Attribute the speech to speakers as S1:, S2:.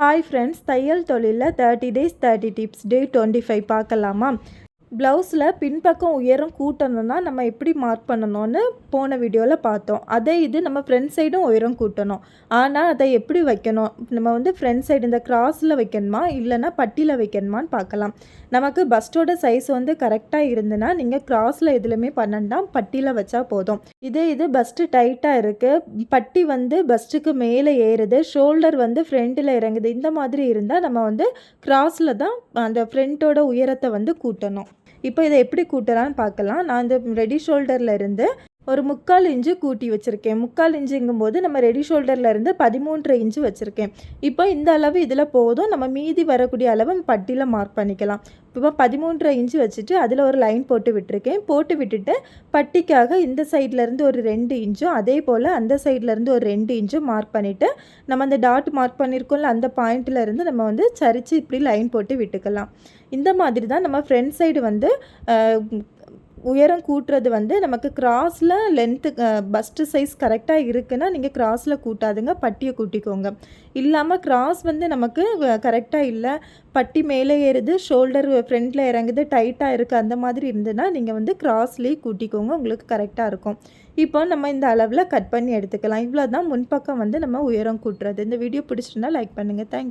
S1: Hi friends, தையல் தொழிலில் 30 days 30 tips டே 25 பார்க்கலாமா? ப்ளவுஸில் பின்பக்கம் உயரம் கூட்டணும்னா நம்ம எப்படி மார்க் பண்ணணும்னு போன வீடியோவில் பார்த்தோம். இது நம்ம ஃப்ரண்ட் சைடும் உயரம் கூட்டணும். ஆனால் அதை எப்படி வைக்கணும், நம்ம ஃப்ரண்ட் சைடு இந்த கிராஸில் வைக்கணுமா இல்லைனா பட்டியில் வைக்கணுமான்னு பார்க்கலாம். நமக்கு பஸ்ட்டோட சைஸ் கரெக்டாக இருந்துன்னா நீங்கள் கிராஸில் எதுலையுமே பண்ணண்டாம், பட்டியில் வச்சா போதும். இது பஸ்ட்டு டைட்டாக இருக்குது, பட்டி பஸ்ட்டுக்கு மேலே ஏறுது, ஷோல்டர் ஃப்ரண்ட்டில் இறங்குது, இந்த மாதிரி இருந்தால் நம்ம கிராஸில் தான் அந்த ஃப்ரண்ட்டோட உயரத்தை கூட்டணும். இப்போ இதை எப்படி கூட்டலான்னு பார்க்கலாம். நான் இந்த ரெடி ஷோல்டரில் இருந்து ஒரு 3/4 இன்ச்சு கூட்டி வச்சுருக்கேன். 3/4 இன்ச்சுங்கும்போது நம்ம ரெடி ஷோல்டரில் இருந்து 13.5 இன்ச்சு வச்சுருக்கேன். இப்போ இந்த அளவு இதில் போதும். நம்ம மீதி வரக்கூடிய அளவு பட்டியில் மார்க் பண்ணிக்கலாம். இப்போ 13.5 இன்ச்சு வச்சுட்டு அதில் ஒரு லைன் போட்டு விட்டுருக்கேன். போட்டு விட்டுட்டு பட்டிக்காக இந்த சைட்லேருந்து ஒரு 2 இன்ச்சும் அதே போல் அந்த சைட்லேருந்து ஒரு 2 இன்ச்சும் மார்க் பண்ணிவிட்டு நம்ம அந்த டாட் மார்க் பண்ணியிருக்கோம்ல அந்த பாயிண்ட்டில் இருந்து நம்ம சரித்து இப்படி லைன் போட்டு விட்டுக்கலாம். இந்த மாதிரி தான் நம்ம ஃப்ரண்ட் சைடு உயரம் கூட்டுறது நமக்கு கிராஸில் லென்த்து பஸ்ட்டு சைஸ் கரெக்டாக இருக்குன்னா நீங்கள் கிராஸில் கூட்டாதுங்க, பட்டியை கூட்டிக்கோங்க. இல்லாமல் கிராஸ் நமக்கு கரெக்டாக இல்லை, பட்டி மேலே ஏறுது, ஷோல்டர் ஃப்ரண்ட்டில் இறங்குது, டைட்டாக இருக்குது, அந்த மாதிரி இருந்துன்னா நீங்கள் கிராஸ்லேயே கூட்டிக்கோங்க, உங்களுக்கு கரெக்டாக இருக்கும். இப்போ நம்ம இந்த அளவில் கட் பண்ணி எடுத்துக்கலாம். இவ்வளோ தான் முன்பக்கம் நம்ம உயரம் கூட்டுறது. இந்த வீடியோ பிடிச்சிட்டுனா லைக் பண்ணுங்கள். தேங்க்யூ.